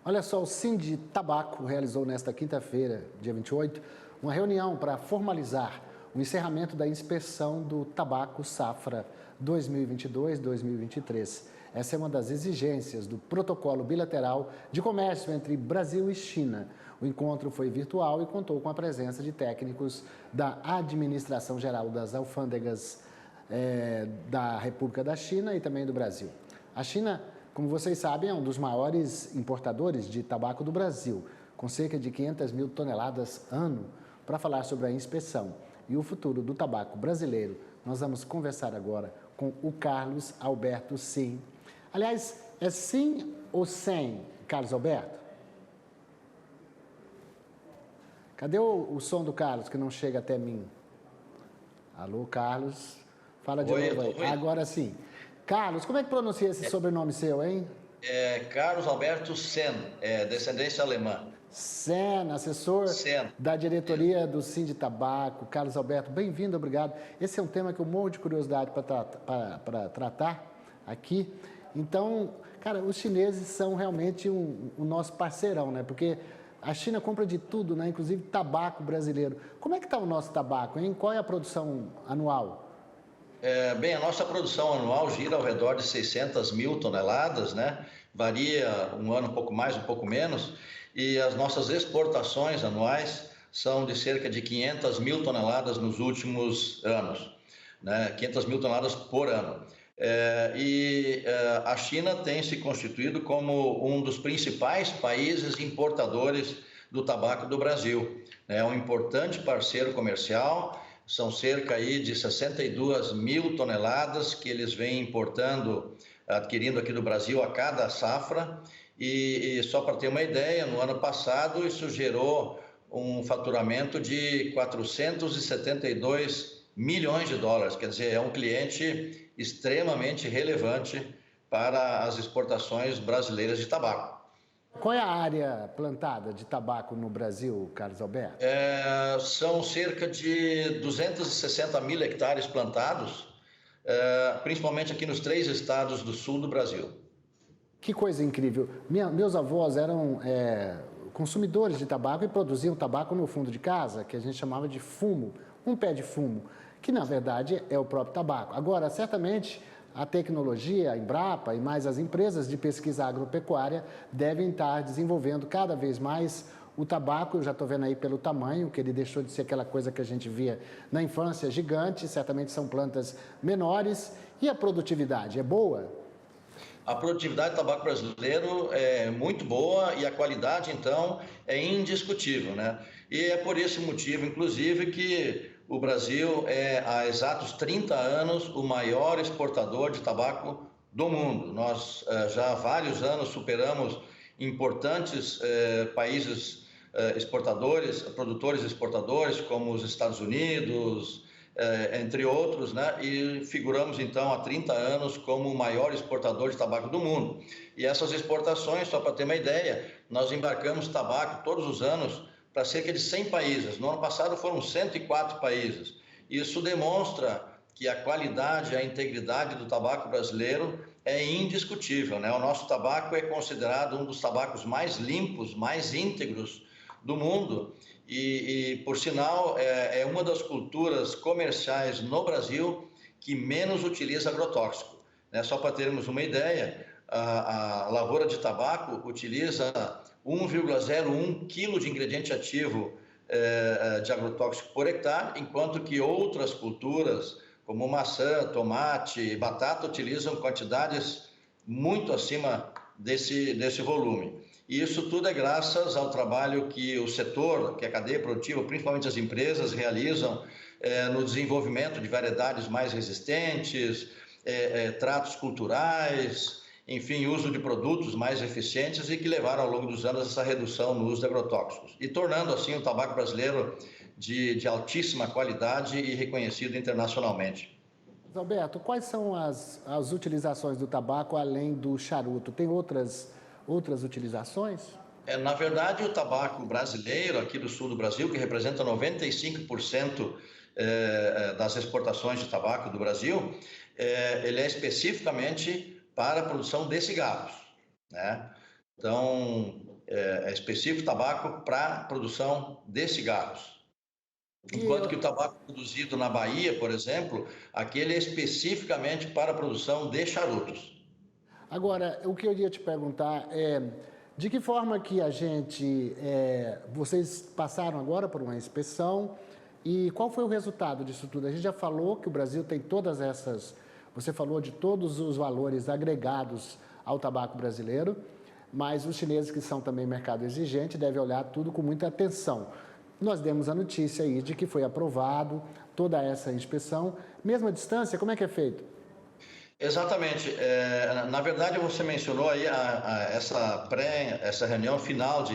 Olha só, o Sinditabaco realizou nesta quinta-feira, dia 28, uma reunião para formalizar o encerramento da inspeção do tabaco safra 2022-2023. Essa é uma das exigências do protocolo bilateral de comércio entre Brasil e China. O encontro foi virtual e contou com a presença de técnicos da Administração Geral das Alfândegas da República da China e também do Brasil. A China, como vocês sabem, é um dos maiores importadores de tabaco do Brasil, com cerca de 500 mil toneladas ano. Para falar sobre a inspeção e o futuro do tabaco brasileiro, nós vamos conversar agora com o Carlos Alberto Sim. Aliás, é Sim ou Sem, Carlos Alberto? Cadê o som do Carlos que não chega até mim? Alô, Carlos? Fala de novo aí. Agora sim. Carlos, como é que pronuncia esse sobrenome seu, hein? Carlos Alberto Sen, descendência alemã. Sen, assessor da diretoria do Sinditabaco. Carlos Alberto, bem-vindo, obrigado. Esse é um tema que eu morro de curiosidade para tratar aqui. Então, cara, os chineses são realmente o nosso parceirão, né? Porque a China compra de tudo, né? Inclusive tabaco brasileiro. Como é que está o nosso tabaco, hein? Qual é a produção anual? Bem, a nossa produção anual gira ao redor de 600 mil toneladas, né? Varia um ano um pouco mais, um pouco menos, e as nossas exportações anuais são de cerca de 500 mil toneladas nos últimos anos, né? 500 mil toneladas por ano. A China tem se constituído como um dos principais países importadores do tabaco do Brasil. É um importante parceiro comercial. São cerca aí de 62 mil toneladas que eles vêm importando, adquirindo aqui do Brasil a cada safra. E só para ter uma ideia, no ano passado isso gerou um faturamento de 472 milhões de dólares. Quer dizer, é um cliente extremamente relevante para as exportações brasileiras de tabaco. Qual é a área plantada de tabaco no Brasil, Carlos Alberto? São cerca de 260 mil hectares plantados, principalmente aqui nos 3 estados do sul do Brasil. Que coisa incrível. Meus avós eram consumidores de tabaco e produziam tabaco no fundo de casa, que a gente chamava de fumo, um pé de fumo, que na verdade é o próprio tabaco. Agora, certamente, a tecnologia, a Embrapa e mais as empresas de pesquisa agropecuária devem estar desenvolvendo cada vez mais o tabaco. Eu já estou vendo aí pelo tamanho, que ele deixou de ser aquela coisa que a gente via na infância gigante, certamente são plantas menores. E a produtividade é boa? A produtividade do tabaco brasileiro é muito boa e a qualidade, então, é indiscutível, né? E é por esse motivo, inclusive, que o Brasil é, há exatos 30 anos, o maior exportador de tabaco do mundo. Nós já há vários anos superamos importantes países exportadores, produtores exportadores, como os Estados Unidos, entre outros, né? E figuramos então há 30 anos como o maior exportador de tabaco do mundo. E essas exportações, só para ter uma ideia, nós embarcamos tabaco todos os anos para cerca de 100 países. No ano passado foram 104 países. Isso demonstra que a qualidade, a integridade do tabaco brasileiro é indiscutível, né? O nosso tabaco é considerado um dos tabacos mais limpos, mais íntegros do mundo. E por sinal, é uma das culturas comerciais no Brasil que menos utiliza agrotóxico, né? Só para termos uma ideia, a lavoura de tabaco utiliza 1,01 kg de ingrediente ativo de agrotóxico por hectare, enquanto que outras culturas, como maçã, tomate, batata, utilizam quantidades muito acima desse volume. E isso tudo é graças ao trabalho que o setor, que a cadeia produtiva, principalmente as empresas, realizam no desenvolvimento de variedades mais resistentes, tratos culturais, enfim, uso de produtos mais eficientes e que levaram ao longo dos anos essa redução no uso de agrotóxicos. E tornando assim o tabaco brasileiro de altíssima qualidade e reconhecido internacionalmente. Alberto, quais são as utilizações do tabaco além do charuto? Tem outras utilizações? Na verdade, o tabaco brasileiro, aqui do sul do Brasil, que representa 95% das exportações de tabaco do Brasil, ele é especificamente para a produção de cigarros, né? Então, específico tabaco para produção de cigarros. Enquanto que o tabaco produzido na Bahia, por exemplo, aquele é especificamente para a produção de charutos. Agora, o que eu ia te perguntar é, de que forma que vocês passaram agora por uma inspeção e qual foi o resultado disso tudo? A gente já falou que o Brasil tem todas essas, você falou de todos os valores agregados ao tabaco brasileiro, mas os chineses, que são também mercado exigente, devem olhar tudo com muita atenção. Nós demos a notícia aí de que foi aprovado toda essa inspeção. Mesma distância, como é que é feito? Exatamente. Na verdade, você mencionou aí essa reunião final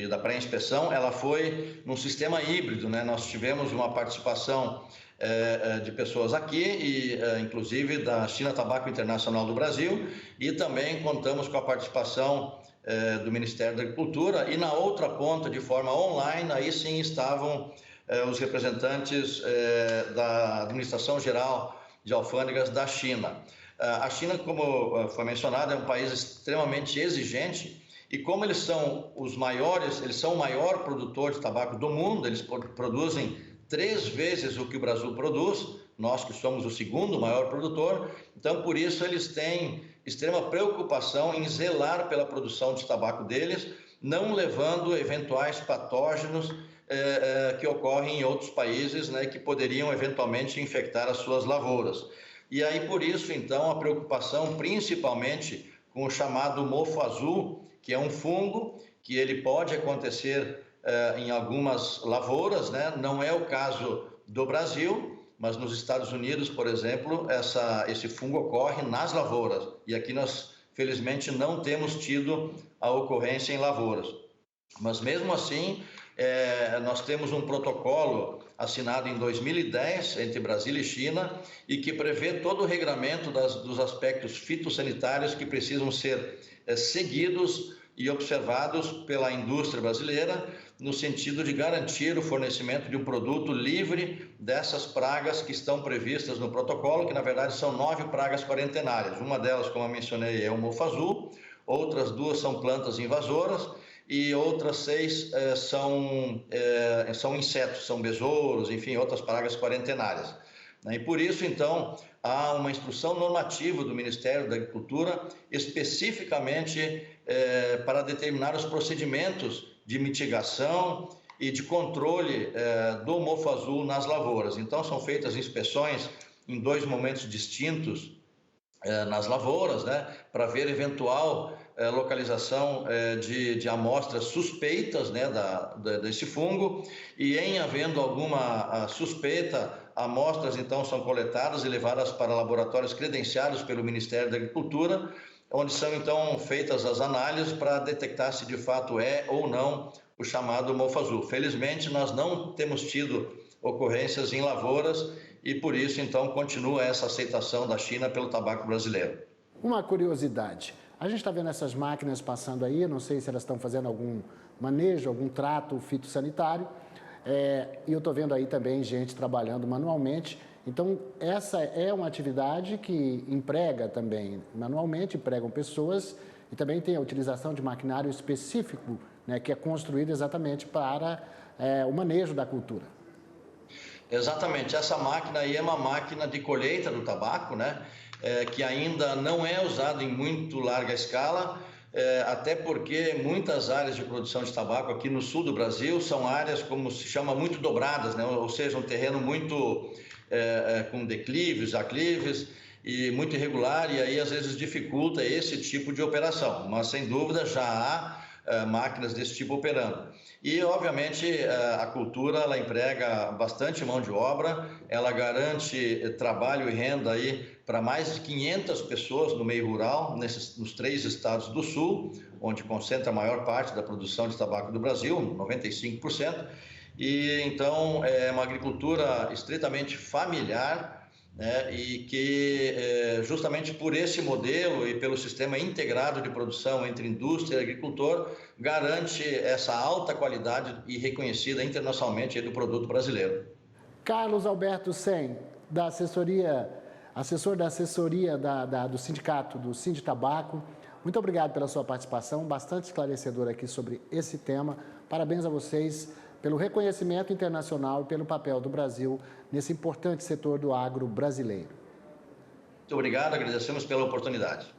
da pré-inspeção, ela foi num sistema híbrido, né? Nós tivemos uma participação de pessoas aqui, inclusive da China Tabaco Internacional do Brasil, e também contamos com a participação do Ministério da Agricultura, e na outra ponta, de forma online, aí sim estavam os representantes da Administração Geral de Alfândegas da China. A China, como foi mencionado, é um país extremamente exigente, e como eles são os maiores, eles são o maior produtor de tabaco do mundo, eles produzem 3 vezes o que o Brasil produz, nós que somos o segundo maior produtor, então por isso eles têm extrema preocupação em zelar pela produção de tabaco deles, não levando eventuais patógenos que ocorrem em outros países, né, que poderiam eventualmente infectar as suas lavouras. E aí por isso então a preocupação principalmente com o chamado mofo azul, que é um fungo que ele pode acontecer em algumas lavouras, né? Não é o caso do Brasil, mas nos Estados Unidos, por exemplo, esse fungo ocorre nas lavouras. E aqui nós, felizmente, não temos tido a ocorrência em lavouras. Mas mesmo assim, nós temos um protocolo assinado em 2010 entre Brasil e China e que prevê todo o regramento dos aspectos fitossanitários que precisam ser seguidos e observados pela indústria brasileira, no sentido de garantir o fornecimento de um produto livre dessas pragas que estão previstas no protocolo, que na verdade são 9 pragas quarentenárias. Uma delas, como eu mencionei, é o mofo azul, outras 2 são plantas invasoras e outras 6 são insetos, são besouros, enfim, outras pragas quarentenárias. E por isso, então, há uma instrução normativa do Ministério da Agricultura especificamente para determinar os procedimentos de mitigação e de controle do mofo azul nas lavouras. Então, são feitas inspeções em 2 momentos distintos nas lavouras, né, para ver eventual localização de amostras suspeitas, né, desse fungo, e em havendo alguma suspeita, amostras então são coletadas e levadas para laboratórios credenciados pelo Ministério da Agricultura, onde são então feitas as análises para detectar se de fato é ou não o chamado mofo azul. Felizmente, nós não temos tido ocorrências em lavouras e por isso então continua essa aceitação da China pelo tabaco brasileiro. Uma curiosidade, a gente está vendo essas máquinas passando aí, não sei se elas estão fazendo algum manejo, algum trato fitossanitário, e eu estou vendo aí também gente trabalhando manualmente. Então, essa é uma atividade que emprega também, manualmente empregam pessoas e também tem a utilização de maquinário específico, né, que é construído exatamente para o manejo da cultura. Exatamente, essa máquina aí é uma máquina de colheita do tabaco, né, que ainda não é usada em muito larga escala, até porque muitas áreas de produção de tabaco aqui no sul do Brasil são áreas, como se chama, muito dobradas, né, ou seja, um terreno muito com declives, aclives e muito irregular, e aí às vezes dificulta esse tipo de operação, mas sem dúvida já há máquinas desse tipo operando. E obviamente a cultura ela emprega bastante mão de obra, ela garante trabalho e renda aí para mais de 500 pessoas no meio rural, nos 3 estados do sul, onde concentra a maior parte da produção de tabaco do Brasil, 95%. E então é uma agricultura estritamente familiar, né, e que justamente por esse modelo e pelo sistema integrado de produção entre indústria e agricultor garante essa alta qualidade e reconhecida internacionalmente do produto brasileiro. Carlos Alberto Sen, assessor da assessoria do sindicato do Sinditabaco, Muito obrigado pela sua participação, bastante esclarecedora aqui sobre esse tema. Parabéns a vocês pelo reconhecimento internacional e pelo papel do Brasil nesse importante setor do agro brasileiro. Muito obrigado, agradecemos pela oportunidade.